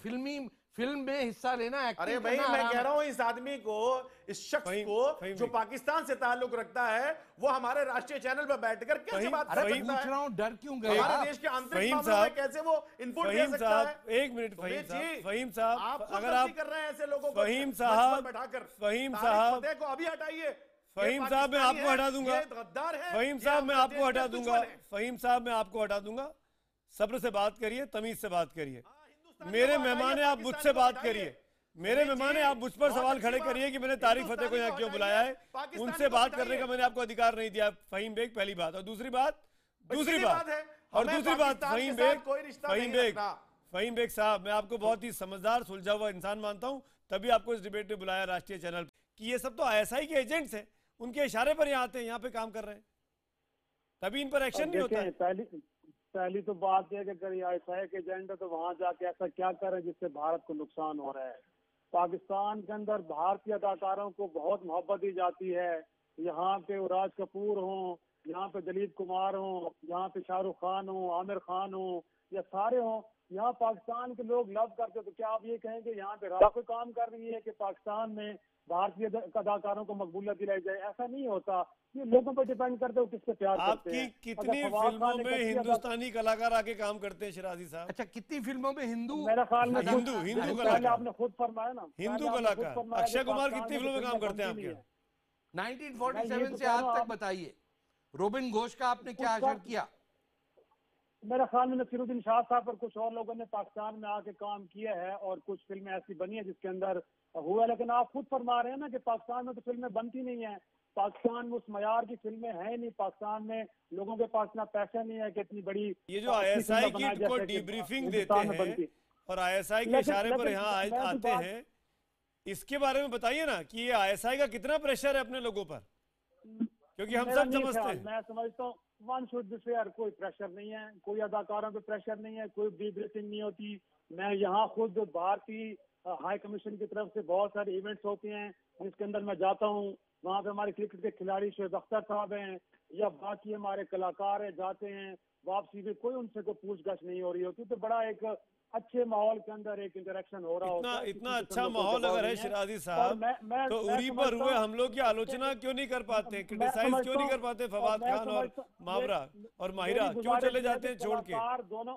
फिल्म में हिस्सा लेना एक्टिंग। अरे भाई, मैं कह रहा हूं इस आदमी को, इस शख्स को जो पाकिस्तान से ताल्लुक रखता है, वो हमारे राष्ट्रीय चैनल पर बैठकर कैसे बात कर सकता है? पूछ रहा हूं, डर क्यों गए? हमारे देश के आंतरिक मामलों में कैसे वो इनपुट दे सकता है? एक मिनट फहीम साहब, अगर आप कर रहे हैं ऐसे लोगों को फहीम साहब को अभी हटाइए। फहीम साहब मैं आपको हटा दूंगा। फहीम साहब मैं आपको हटा दूंगा। फहीम साहब मैं आपको हटा दूंगा। सब्र से बात करिए, तमीज से बात करिए। मेरे मेहमान है, आप मुझसे बात करिए। मेरे मेहमान है, आप मुझ पर सवाल खड़े करिए कि मैंने तारिक फतेह को यहाँ क्यों बुलाया है। उनसे बात करने का मैंने आपको अधिकार नहीं दिया, फहीम बेग। पहली बात। और दूसरी बात फहीम बेग साहब, मैं आपको बहुत ही समझदार, सुलझा हुआ इंसान मानता हूँ, तभी आपको इस डिबेट में बुलाया राष्ट्रीय चैनल कि ये सब तो ISI के एजेंट्स हैं, उनके इशारे पर यहाँ आते हैं, यहाँ पे काम कर रहे हैं, तभी इन पर एक्शन नहीं होता है। पहली तो बात यह कि अगर ISI के एजेंट है तो वहां जाके ऐसा क्या करें जिससे भारत को नुकसान हो रहा है। पाकिस्तान के अंदर भारतीय अदाकारों को बहुत मोहब्बत दी जाती है। यहाँ पे राज कपूर हों, यहाँ पे दिलीप कुमार हों, यहाँ पे शाहरुख खान हो, आमिर खान हो, या सारे हों, यहाँ पाकिस्तान के लोग लव करते। तो क्या आप ये कहेंगे यहाँ पे राज कोई काम कर रही है कि पाकिस्तान में भारतीय अदाकारों को मकबूलियत दिलाई जाए? ऐसा नहीं होता। ये लोगों पर डिपेंड करते हो किससे प्यार करते हैं। आपकी कितनी फिल्मों में हिंदुस्तानी कलाकार आके काम करते हैं शिराजी साहब? अच्छा, कितनी फिल्मों में हिंदू? मेरा ख्याल में हिंदू कलाकार, आपने खुद फरमाया ना, हिंदू कलाकार। अक्षय कुमार कितनी फिल्मों में काम करते हैं आपके? 1947 से आज तक बताइए। रोबिन घोष का आपने क्या असर किया? मेरा ख्याल में नसीरुद्दीन शाह साहब पर कुछ और लोगों ने पाकिस्तान में आके काम किया है और कुछ फिल्में ऐसी बनी है जिसके अंदर हुआ। लेकिन आप खुद फरमा रहे हैं ना कि पाकिस्तान में तो फिल्में बनती नहीं है। पाकिस्तान में उस मयार की फिल्में हैं नहीं, पाकिस्तान में लोगों के पास इतना पैसा नहीं है कि इतनी बड़ी ये जो ISI की को डीब्रीफिंग देते हैं और ISI के इशारे पर यहाँ आते हैं, इसके बारे में बताइए ना कि ये ISI का कितना प्रेशर है अपने लोगों पर, क्योंकि हम सब समझते हैं। मैं समझता हूँ वन शुड बी फेयर, कोई प्रेशर नहीं है, कोई अदाकारों पे प्रेशर नहीं है, कोई डीब्रीफिंग नहीं होती। मैं यहाँ खुद भारतीय हाई कमीशन की तरफ से बहुत सारे इवेंट्स होते हैं जिसके अंदर मैं जाता हूँ, वहाँ पे हमारे क्रिकेट के खिलाड़ी शोएब अख्तर साहब हैं या बाकी हमारे कलाकार हैं, जाते हैं, वापसी में कोई उनसे कोई पूछताछ नहीं हो रही होती। तो बड़ा एक अच्छे माहौल के अंदर एक इंटरेक्शन हो रहा होता है। इतना अच्छा माहौल अगर है शिराजी साहब, तो उरी पर हुए हम लोग की आलोचना क्यों नहीं कर पाते, क्रिटिसाइज क्यों नहीं कर पाते फवाद खान और मावरा और माहिरा, क्यों चले जाते हैं छोड़ के? दोनों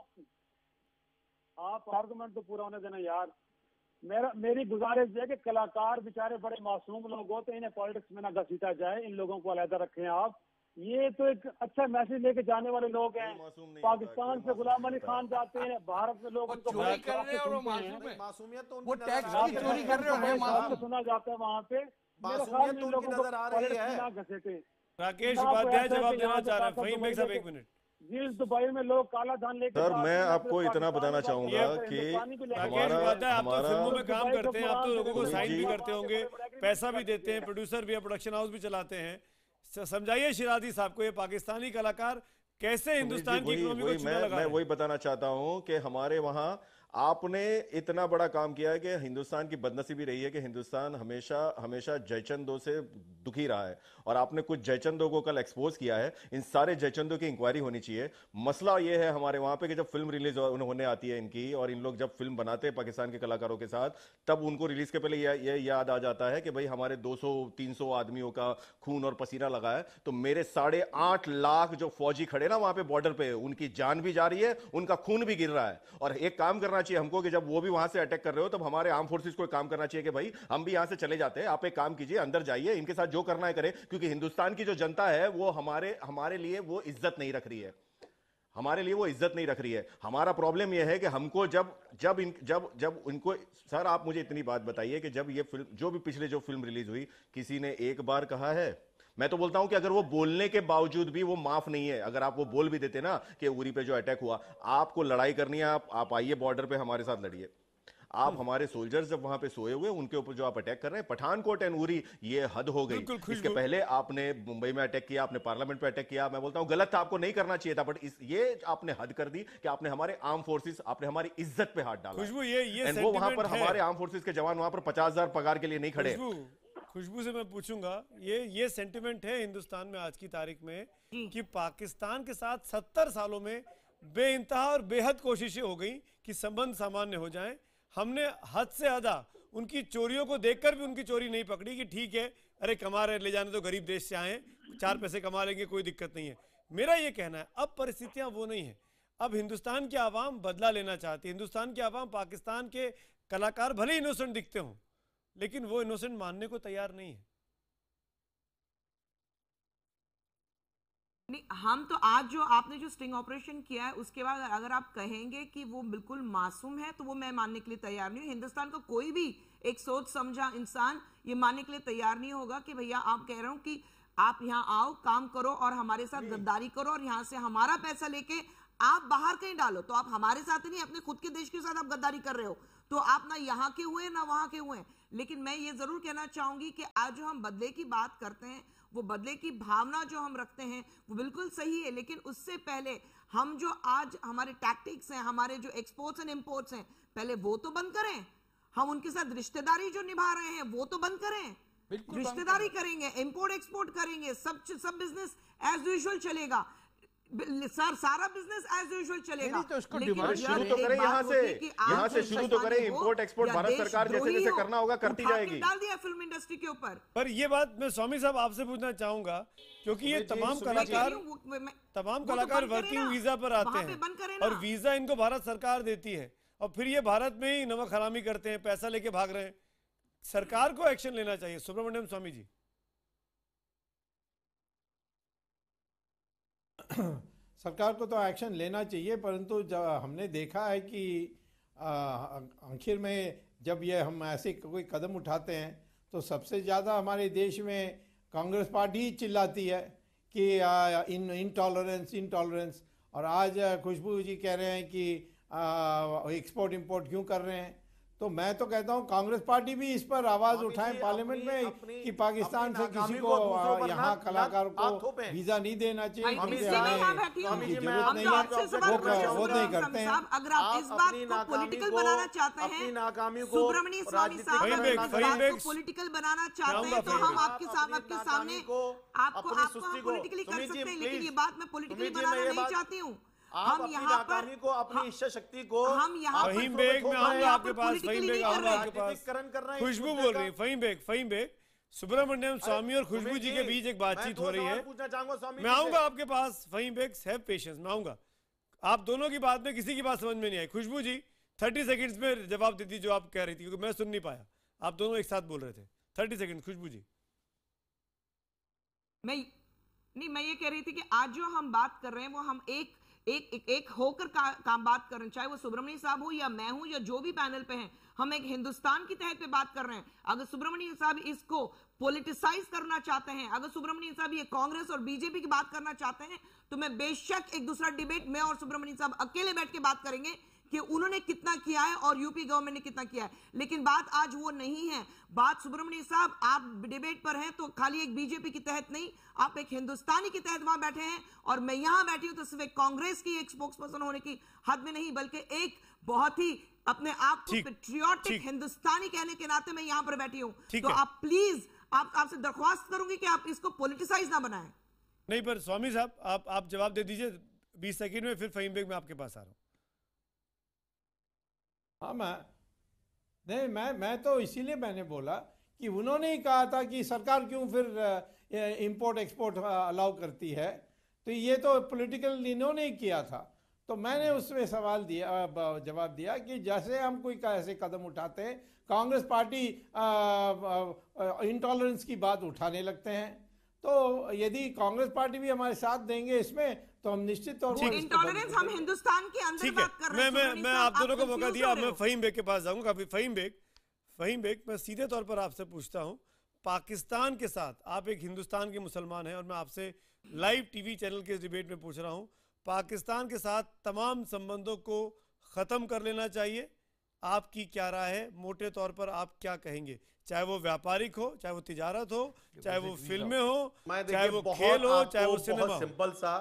आप आर्गुमेंट तो पूरा होने देना यार। मेरी गुजारिश है कि कलाकार बेचारे बड़े मासूम लोग होते हैं, इन्हें पॉलिटिक्स में ना घसीटा जाए, इन लोगों को अलहदा रखें आप। ये तो एक अच्छा मैसेज लेके जाने वाले लोग हैं। पाकिस्तान से गुलाम अली खान जाते हैं, भारत में लोग उनको चोरी कर रहे हैं और मासूमियत तो वो टैक्स की चोरी कर रहे हैं, सुना जाता है वहाँ पे, मासूमियत तो उनकी नजर आ रही है। राकेश उपाध्याय जवाब देना चाह रहे हैं, फहीम भाई साहब 1 मिनट। दुबई में लोग काला धन लेकर, सर मैं आपको इतना बताना चाहूंगा कि आप तो फिल्मों में काम करते हैं, आप तो लोगों को साइन भी करते होंगे, पैसा भी देते हैं, प्रोड्यूसर भी है, प्रोडक्शन हाउस भी चलाते हैं। समझाइए शिराजी साहब को, ये पाकिस्तानी कलाकार कैसे हिंदुस्तान की इकोनॉमी को चूना लगा रहे हैं? मैं वही बताना चाहता हूं कि हमारे वहां आपने इतना बड़ा काम किया है कि हिंदुस्तान की बदनसीबी रही है कि हिंदुस्तान हमेशा जयचंदों से दुखी रहा है, और आपने कुछ जयचंदों को कल एक्सपोज किया है। इन सारे जयचंदों की इंक्वायरी होनी चाहिए। मसला यह है हमारे वहां पे कि जब फिल्म रिलीज होने आती है इनकी, और इन लोग जब फिल्म बनाते हैं पाकिस्तान के कलाकारों के साथ, तब उनको रिलीज के पहले यह याद आ जाता है कि भाई हमारे 200-300 आदमियों का खून और पसीना लगा है, तो मेरे 8.5 लाख जो फौजी खड़े ना वहां पे बॉर्डर पे, उनकी जान भी जा रही है, उनका खून भी गिर रहा है। और एक काम करना चाहिए हमको कि जब वो भी वहां से अटैक कर रहे हो, तब हमारे आर्म फोर्सेस को काम करना चाहिए कि भाई हम भी यहां से चले जाते हैं, आप एक काम कीजिए, अंदर जाइए, इनके साथ जो करना है करें, क्योंकि हिंदुस्तान की जो जनता है वो हमारे लिए वो इज्जत नहीं रख रही है, हमारे लिए वो इज्जत नहीं रख रही है। हमारा प्रॉब्लम यह है कि हमको जब इनको, सर आप मुझे इतनी बात बताइए कि जब ये फिल्म, जो भी पिछले जो फिल्म रिलीज हुई, किसी ने एक बार कहा है? मैं तो बोलता हूं कि अगर वो बोलने के बावजूद भी वो माफ नहीं है, अगर आप वो बोल भी देते ना कि उरी पे जो अटैक हुआ, आपको लड़ाई करनी है, आप आइए बॉर्डर पे हमारे साथ लड़िए। आप हमारे सोल्जर्स जब वहां पे सोए हुए, उनके ऊपर जो आप अटैक कर रहे हैं, पठानकोट एंड उरी, ये हद हो गई। इसके पहले आपने मुंबई में अटैक किया, आपने पार्लियामेंट पे अटैक किया, मैं बोलता हूं गलत था, आपको नहीं करना चाहिए था, बट ये आपने हद कर दी कि आपने हमारे आर्म फोर्सेस, आपने हमारी इज्जत पे हाथ डाला। खुशबू ये वो वहां पर हमारे आर्म फोर्सेस के जवान वहां पर 50,000 पगार के लिए नहीं खड़े। खुशबू से मैं पूछूंगा, ये सेंटिमेंट है हिंदुस्तान में आज की तारीख में कि पाकिस्तान के साथ 70 सालों में बेइंतहा और बेहद कोशिशें हो गई कि संबंध सामान्य हो जाएं। हमने हद से ज्यादा उनकी चोरियों को देखकर भी उनकी चोरी नहीं पकड़ी कि ठीक है, अरे कमा रहे, ले जाने तो गरीब देश से आए, 4 पैसे कमा लेंगे, कोई दिक्कत नहीं है। मेरा ये कहना है अब परिस्थितियां वो नहीं है। अब हिंदुस्तान की आवाम बदला लेना चाहती है। हिंदुस्तान की आवाम पाकिस्तान के कलाकार भले इनोसेंट दिखते हों, लेकिन वो इनोसेंट मानने को तैयार नहीं है। नहीं, हम तो आज जो आपने जो स्टिंग ऑपरेशन किया है उसके बाद अगर आप कहेंगे कि वो बिल्कुल मासूम है, तो वो मैं मानने के लिए तैयार नहीं हूँ। हिंदुस्तान का कोई भी एक सोच समझा इंसान ये मानने के लिए तैयार नहीं होगा कि भैया आप कह रहे हो कि आप यहाँ आओ, काम करो और हमारे साथ गद्दारी करो और यहाँ से हमारा पैसा लेके आप बाहर कहीं डालो, तो आप हमारे साथ ही नहीं अपने खुद के देश के साथ आप गद्दारी कर रहे हो, तो आप ना यहाँ के हुए ना वहां के हुए। लेकिन मैं ये जरूर कहना चाहूंगी कि आज जो हम बदले की बात करते हैं, वो बदले की भावना जो हम रखते हैं वो बिल्कुल सही है, लेकिन उससे पहले हम जो आज हमारे टैक्टिक्स हैं, हमारे जो एक्सपोर्ट्स एंड इंपोर्ट्स हैं, पहले वो तो बंद करें। हम उनके साथ रिश्तेदारी जो निभा रहे हैं वो तो बंद करें। रिश्तेदारी करेंगे, इंपोर्ट एक्सपोर्ट करेंगे, सब बिजनेस एज यूजुअल चलेगा। सर सारा बिजनेस एज यूजुअल चलेगा, तो उसको डिमांड शुरू तो करें, यहाँ से शुरू तो करें। इंपोर्ट एक्सपोर्ट भारत सरकार जैसे करना होगा करती जाएगी। डाल दिया फिल्म इंडस्ट्री के ऊपर। पर ये बात मैं स्वामी साहब आपसे पूछना चाहूंगा, क्योंकि ये तमाम कलाकार वर्किंग वीजा पर आते हैं और वीजा इनको भारत सरकार देती है, और फिर ये भारत में ही नमक हरामी करते हैं, पैसा लेके भाग रहे हैं। सरकार को एक्शन लेना चाहिए। सुब्रमण्यम स्वामी जी। सरकार को तो एक्शन लेना चाहिए, परंतु जब हमने देखा है कि आखिर में जब ये हम ऐसे कोई कदम उठाते हैं तो सबसे ज़्यादा हमारे देश में कांग्रेस पार्टी ही चिल्लाती है कि इंटॉलरेंस, और आज खुशबू जी कह रहे हैं कि एक्सपोर्ट इंपोर्ट क्यों कर रहे हैं। तो मैं तो कहता हूं कांग्रेस पार्टी भी इस पर आवाज उठाए पार्लियामेंट में कि पाकिस्तान से किसी को यहाँ कलाकार को वीजा नहीं देना चाहिए, उनकी जरूरत नहीं है, वो नहीं करते हैं। अगर आप इस बात को पॉलिटिकल बनाना चाहते हैं, सुब्रमण्य स्वामी साहब पॉलिटिकल बनाना चाहते हैं, तो हम आपके सामने आपको पॉलिटिकली कर सकते हैं, लेकिन ये बात मैं पॉलिटिकली बनाना नहीं चाहती हूँ। हम यहाँ पर को अपनी इच्छा शक्ति को हम यहाँ फहीम बेग में आऊंगा आपके पास, फहीम बेग आऊंगा आपके पास। खुशबू बोल रही है, फहीम बेग सुब्रमण्यम स्वामी और खुशबू जी के बीच एक बातचीत हो रही है, मैं आऊंगा आपके पास। फहीम बेग हैव पेशेंस, मैं आऊंगा। आप दोनों की बात में किसी की बात समझ में नहीं आई। खुशबू जी 30 सेकंड्स में जवाब देती जो आप कह रही थी, क्योंकि मैं सुन नहीं पाया, आप दोनों एक साथ बोल रहे थे। 30 सेकंड खुशबू जी। मैं ये कह रही थी कि आज जो हम बात कर रहे हैं वो हम एक होकर काम बात कर रहे हैं, चाहे वो सुब्रमण्यम साहब हो या मैं हूं या जो भी पैनल पे हैं, हम एक हिंदुस्तान की तहत पे बात कर रहे हैं। अगर सुब्रमण्यम साहब इसको पॉलिटिसाइज करना चाहते हैं, अगर सुब्रमण्यम साहब ये कांग्रेस और बीजेपी की बात करना चाहते हैं, तो मैं बेशक एक दूसरा डिबेट मैं और सुब्रमण्यम साहब अकेले बैठ के बात करेंगे कि उन्होंने कितना किया है और यूपी गवर्नमेंट ने कितना किया है। लेकिन बात आज वो नहीं है। बात सुब्रमण्यम साहब, आप डिबेट पर हैं तो खाली एक बीजेपी के तहत नहीं, आप एक हिंदुस्तानी के तहत वहां बैठे हैं, और मैं यहां बैठी हूं तो सिर्फ एक कांग्रेस की एक स्पोक्स पर्सन होने की हद में नहीं, बल्कि एक बहुत ही अपने आप को पेट्रियोटिक हिंदुस्तानी कहने के नाते मैं यहां पर बैठी हूं। तो आप प्लीज, आपसे दरख्वास्त करूंगी कि आप इसको पॉलिटिसाइज ना बनाएं। नहीं, पर स्वामी साहब आप जवाब दे दीजिए 20 सेकंड में, फिर फहीम बेग मैं आपके पास आ रहा हूं। हाँ, मैं तो इसीलिए मैंने बोला कि उन्होंने ही कहा था कि सरकार क्यों फिर इंपोर्ट एक्सपोर्ट अलाउ करती है, तो ये तो पॉलिटिकल इन्होंने ही किया था। तो मैंने उसमें जवाब दिया कि जैसे हम कोई ऐसे कदम उठाते हैं, कांग्रेस पार्टी इंटॉलरेंस की बात उठाने लगते हैं, तो यदि कांग्रेस पार्टी भी हमारे साथ देंगे इसमें, तो हम निश्चित तौर पर इंटॉलरेंस हम हिंदुस्तान के अंदर बात कर रहे हैं। मैं आप दोनों को मौका दिया, अब मैं फहीम बेग के पास जाऊंगा। फहीम बेग मैं सीधे तौर पर आपसे पूछता हूं, पाकिस्तान के साथ आप एक हिंदुस्तान के मुसलमान हैं, और मैं आपसे लाइव टीवी चैनल के डिबेट में पूछ रहा हूं, पाकिस्तान के साथ तमाम संबंधों को खत्म कर लेना चाहिए, आपकी क्या राय है? मोटे तौर पर आप क्या कहेंगे? चाहे वो व्यापारिक हो, चाहे वो तिजारत हो, चाहे वो फिल्में हो, चाहे वो खेल हो, चाहे वो सिनेमा हो। सिंपल सा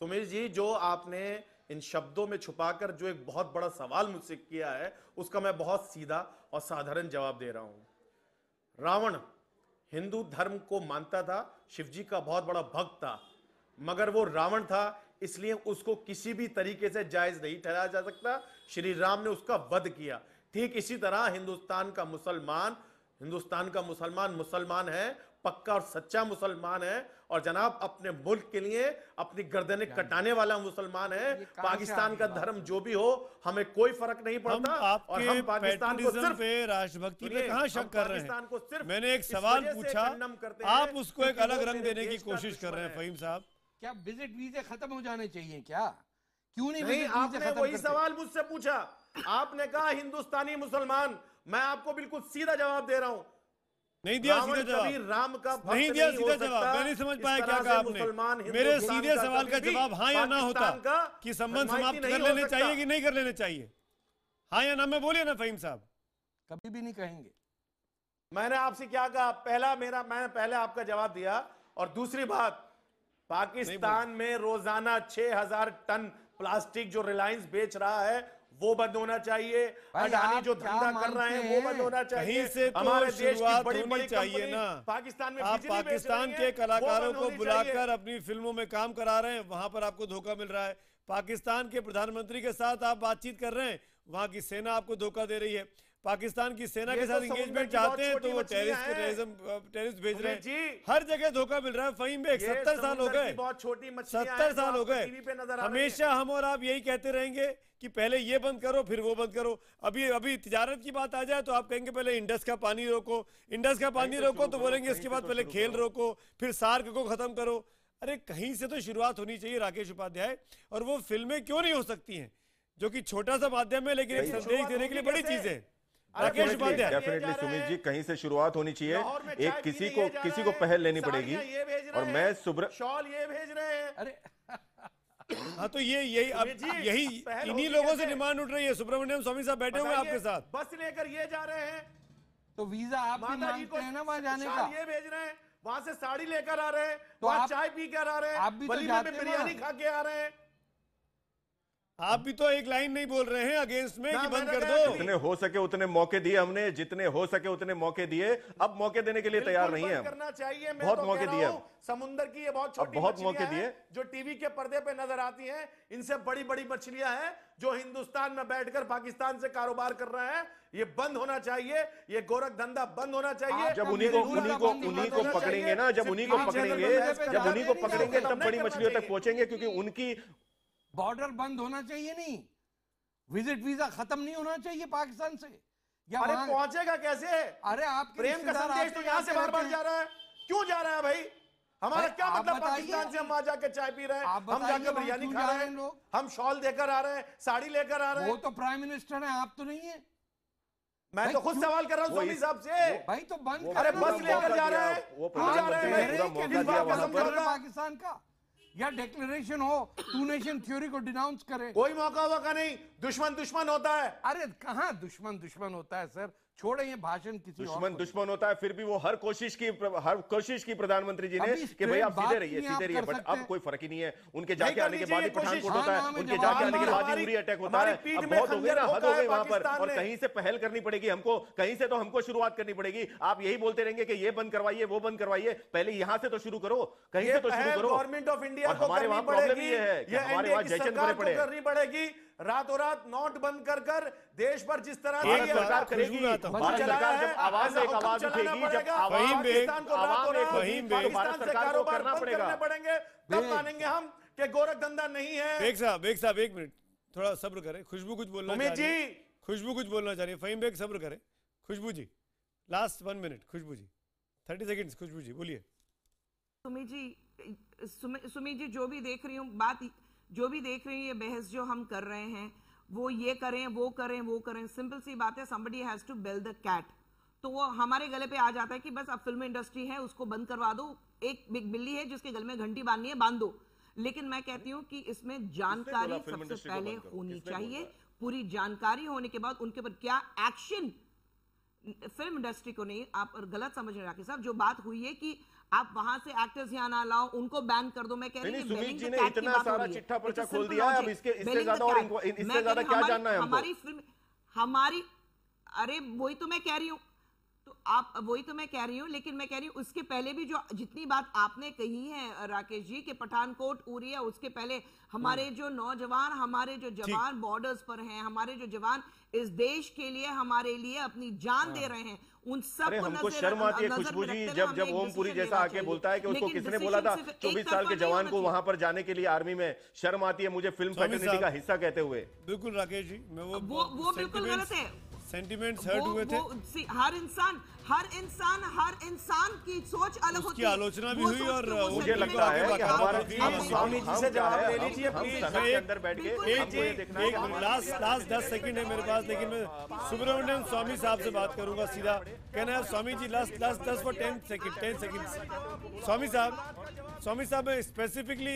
सुमीर जी, जो आपने इन शब्दों में छुपाकर जो एक बहुत बड़ा सवाल मुझसे किया है, उसका मैं बहुत सीधा और साधारण जवाब दे रहा हूं। रावण हिंदू धर्म को मानता था, शिव जी का बहुत बड़ा भक्त था, मगर वो रावण था इसलिए उसको किसी भी तरीके से जायज नहीं ठहराया जा सकता। श्री राम ने उसका वध किया। ठीक इसी तरह हिंदुस्तान का मुसलमान मुसलमान है, पक्का और सच्चा मुसलमान है, और जनाब अपने मुल्क के लिए अपनी गर्दनें कटाने वाला मुसलमान है। पाकिस्तान का धर्म जो भी हो, हमें कोई फर्क नहीं पड़ता। और हम पाकिस्तान को सिर्फ राष्ट्रभक्ति पे कहां शक कर रहे हैं? मैंने एक सवाल पूछा, आप उसको एक अलग रंग देने की कोशिश कर रहे हैं। फहीम साहब, क्या विजिट वीजे खत्म हो जाने चाहिए क्या? क्यों नहीं? आपने वही सवाल मुझसे पूछा, आपने कहा हिंदुस्तानी मुसलमान, मैं आपको बिल्कुल सीधा जवाब दे रहा हूं। नहीं दिया सीधा जवाब, राम का नहीं दिया सीधा जवाब। मैं नहीं समझ पाया क्या कहा आपने। मेरे सीधे सवाल का जवाब हाँ या ना होता कि संबंध समाप्त कर लेने चाहिए कि नहीं कर लेने चाहिए, हाँ या ना में बोलिए ना फहीम साहब। कभी भी नहीं कहेंगे। मैंने आपसे क्या कहा? मैंने पहले आपका जवाब दिया। और दूसरी बात, पाकिस्तान में रोजाना 6000 टन प्लास्टिक जो रिलायंस बेच रहा है वो बंद होना चाहिए। अडानी जो धंधा कर रहे हैं वो बंद होना चाहिए। कहीं से तो हमारे देश की बड़ी चाहिए ना। पाकिस्तान में आप पाकिस्तान के कलाकारों को बुलाकर अपनी फिल्मों में काम करा रहे हैं, वहां पर आपको धोखा मिल रहा है। पाकिस्तान के प्रधानमंत्री के साथ आप बातचीत कर रहे हैं, वहां की सेना आपको धोखा दे रही है। पाकिस्तान की सेना के साथ एंगेजमेंट चाहते हैं तो वो टेररिस्ट भेज रहे हैं। हर जगह धोखा मिल रहा है। फहीम बेग 70 साल हो गए, 70 साल हो गए। हमेशा हम और आप यही कहते रहेंगे कि पहले ये बंद करो फिर वो बंद करो। अभी तिजारत की बात आ जाए तो आप कहेंगे पहले इंडस का पानी रोको, इंडस का पानी रोको तो बोलेंगे इसके बाद पहले खेल रोको, फिर सार्क को खत्म करो। अरे कहीं से तो शुरुआत होनी चाहिए राकेश उपाध्याय। और वो फिल्में क्यों नहीं हो सकती हैं जो कि छोटा सा माध्यम है लेकिन एक संदेश देने के लिए बड़ी चीज है। डेफिनेटली सुमित जी, कहीं से शुरुआत होनी चाहिए, एक किसी को पहल लेनी पड़ेगी। और मैं शॉल ये भेज रहे हैं। अरे हाँ, तो यही इन्हीं लोगों से डिमांड उठ रही है। सुब्रमण्यम स्वामी साहब बैठे हुए आपके साथ, बस लेकर ये जा रहे हैं। तो वीजा आप भी मांगते हैं ना वहां जाने का? ये भेज रहे हैं, वहां से साड़ी लेकर आ रहे हैं, तो वहां आप चाय पी कर आ रहे हैं, आप भी तो वलीमे जाते में हैं बिरयानी ना? खा के आ रहे हैं। आप भी तो एक लाइन नहीं बोल रहे हैं अगेंस्ट में कि बंद कर दो। जितने हो सके उतने मौके दिए हमने, जितने हो सके उतने मौके दिए। अब मौके देने के लिए तैयार नहीं है। करना चाहिए। मैं बहुत तो मौके दिए। समुंदर की ये बहुत छोटी बहुत मौके मछलियां दिए। हैं जो टीवी के पर्दे पे नजर आती हैं। इनसे बड़ी बड़ी मछलियां हैं जो हिंदुस्तान में बैठकर पाकिस्तान से कारोबार कर रहे हैं। ये बंद होना चाहिए, ये गोरख धंधा बंद होना चाहिए। जब उन्हीं को पकड़ेंगे ना, जब उन्हीं को पकड़ेंगे तब बड़ी मछलियों तक पहुंचेंगे, क्योंकि उनकी बॉर्डर बंद होना चाहिए, नहीं विजिट वीजा खत्म नहीं होना चाहिए पाकिस्तान से। या अरे पहुंचेगा कैसे? अरे आप प्रेम का संदेश तो यहाँ से बार बार जा रहा है, क्यों जा रहा है भाई? हमारा क्या मतलब पाकिस्तान से हम वहां जाकर चाय पी रहे हैं, हम जाकर बिरयानी खा रहे हैं, हम शॉल देकर आ रहे हैं, साड़ी लेकर आ रहे हैं। वो तो प्राइम मिनिस्टर है, आप तो नहीं है। मैं तो खुद सवाल कर रहा हूँ स्वामी साहब से। भाई तो बंद, अरे बस लेकर जा रहे हैं, क्यों जा रहे हैं? पाकिस्तान का या डिक्लेरेशन हो, टू नेशन थ्योरी को डिनाउंस करे। कोई मौका नहीं, दुश्मन होता है। अरे कहाँ दुश्मन होता है सर, छोड़े ये भाषण किसी दुश्मन होता है। फिर भी वो हर कोशिश की प्रधानमंत्री जी ने कि भाई आप सीधे रहिए, बट अब कोई फर्क ही नहीं है। उनके जाके आने के बाद ही पठानकोट होता है, उनके जाके आने के बाद ही उरी अटैक होता है। अब बहुत हो गई ना, हद हो गई वहां पर। और कहीं से पहल करनी पड़ेगी हमको, कहीं से तो हमको शुरुआत करनी पड़ेगी। आप यही बोलते रहेंगे कि ये बंद करवाइए, वो बंद करवाइए, पहले यहाँ से तो शुरू करो, कहीं से तो शुरू करो। गवर्नमेंट ऑफ इंडिया को हमारे वहां प्रॉब्लम ये है कि हमारे वहां जयचंद करनी पड़ेगी। रातों रात नोट बंद कर देश पर जिस तरह से सरकार करेगी, भारत सरकार जब आवाज एक आवाज उठेगी, जब भारत सरकार को करना पड़ेंगे, तब मानेंगे हम कि गोरख धंधा नहीं है। बेग साहब एक मिनट, थोड़ा सब्र करें। खुशबू कुछ बोलना चाह रही है। खुशबू कुछ बोलना चाह रही है। फहीम बेग सब्र करें। खुशबू जी लास्ट 1 मिनट। खुशबू जी 30 सेकंड्स। खुशबू जी बोलिए। सुमित जी जो भी देख रही हूँ जो भी देख रही हूँ, ये बहस जो हम कर रहे हैं, वो ये करें वो करें, सिंपल सी बात है, somebody has to build the cat। तो वो हमारे गले पे आ जाता है कि बस अब फिल्म इंडस्ट्री है, उसको बंद करवा दो। एक बिग बिल्ली है जिसके गले में घंटी बांधनी है, बांध दो। लेकिन मैं कहती हूँ कि इसमें जानकारी सबसे पहले होनी चाहिए। पूरी जानकारी होने के बाद उनके ऊपर क्या एक्शन, फिल्म इंडस्ट्री को नहीं, आप गलत समझ रहे राकेश साहब। जो बात हुई है कि आप वहां से एक्टर्स यहाँ ना लाओ, उनको बैन कर दो। मैं कह रही हूँ सुमित जी ने इतना सारा चिट्ठा पर्चा खोल दिया है, अब इससे ज्यादा और इससे ज्यादा क्या जानना है हमको? हमारी फिल्म अरे वही तो मैं कह रही हूँ, तो आप वही तो मैं कह रही हूँ। लेकिन मैं कह रही हूँ उसके पहले भी जो जितनी बात आपने कही है राकेश जी के पठानकोट उरी है, उसके पहले हमारे जो नौजवान, हमारे जो जवान बॉर्डर्स पर हैं, हमारे जो जवान इस देश के लिए हमारे लिए अपनी जान दे रहे हैं, उन सब को हमको शर्म आती है खुशबू जी जब ओमपुरी जैसा आके बोलता है कि उसको किसने बोला था 24 साल के जवान को वहां पर जाने के लिए आर्मी में। शर्म आती है मुझे फिल्म फ्रेटर्निटी का हिस्सा कहते हुए। बिल्कुल राकेश जी, मैं वो बिल्कुल गलत है। सेंटिमेंट्स हर्ट हुए थे। हर इंसान की सोच अलग होती है। आलोचना भी हुई और मुझे लगता है कि हमारे स्वामी जी से जवाब ले लीजिए प्लीज। के अंदर बैठ के लास्ट 10 सेकंड है मेरे पास, लेकिन मैं सुब्रमण्यम स्वामी साहब से बात करूंगा सीधा। कहना है Swami ji last 10 for 10 second. स्वामी साहब मैं स्पेसिफिकली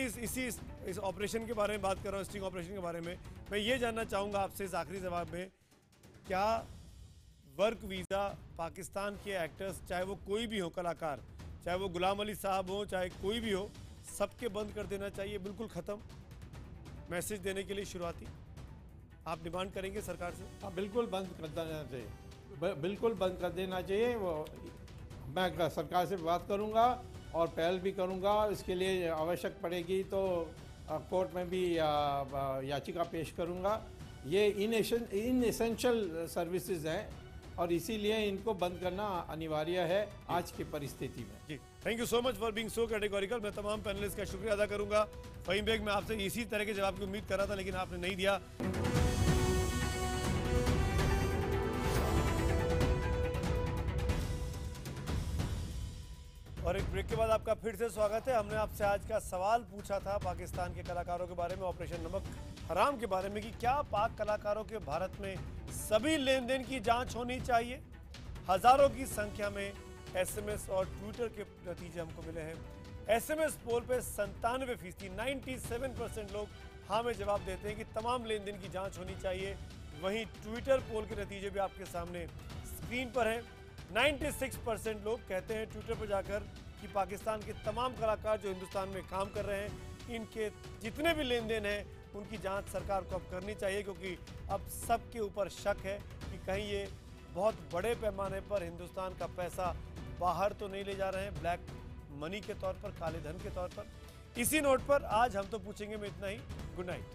इस ऑपरेशन के बारे में बात कर रहा हूँ, स्टिंग ऑपरेशन के बारे में। मैं ये जानना चाहूंगा आपसे इस आखिरी जवाब में, क्या वर्क वीज़ा पाकिस्तान के एक्टर्स, चाहे वो कोई भी हो कलाकार, चाहे वो गुलाम अली साहब हो, चाहे कोई भी हो, सबके बंद कर देना चाहिए, बिल्कुल ख़त्म? मैसेज देने के लिए शुरुआती आप डिमांड करेंगे सरकार से? हाँ बिल्कुल बंद कर देना चाहिए, बिल्कुल बंद कर देना चाहिए। वो मैं सरकार से बात करूँगा और पहल भी करूँगा। इसके लिए आवश्यक पड़ेगी तो कोर्ट में भी याचिका पेश करूँगा। ये इनएसेंशियल सर्विसेज हैं और इसीलिए इनको बंद करना अनिवार्य है आज की परिस्थिति में। जी thank you so much for being so categorical. मैं तमाम पैनलिस्ट का शुक्रिया अदा करूंगा। फहीम बेग, मैं आपसे इसी तरह के जवाब की उम्मीद कर रहा था लेकिन आपने नहीं दिया। और एक ब्रेक के बाद आपका फिर से स्वागत है। हमने आपसे आज का सवाल पूछा था पाकिस्तान के कलाकारों के बारे में, ऑपरेशन नमक हराम के बारे में कि क्या पाक कलाकारों के भारत में सभी लेन देन की जांच होनी चाहिए। हजारों की संख्या में एसएमएस और ट्विटर के नतीजे हमको मिले हैं। एसएमएस पोल पे 97% 97% लोग हाँ में जवाब देते हैं कि तमाम लेन देन की जांच होनी चाहिए। वहीं ट्विटर पोल के नतीजे भी आपके सामने स्क्रीन पर हैं। 96% लोग कहते हैं ट्विटर पर जाकर कि पाकिस्तान के तमाम कलाकार जो हिंदुस्तान में काम कर रहे हैं, इनके जितने भी लेन देन हैं उनकी जांच सरकार को अब करनी चाहिए, क्योंकि अब सबके ऊपर शक है कि कहीं ये बहुत बड़े पैमाने पर हिंदुस्तान का पैसा बाहर तो नहीं ले जा रहे हैं ब्लैक मनी के तौर पर, काले धन के तौर पर। इसी नोट पर आज हम तो पूछेंगे में इतना ही। Good night.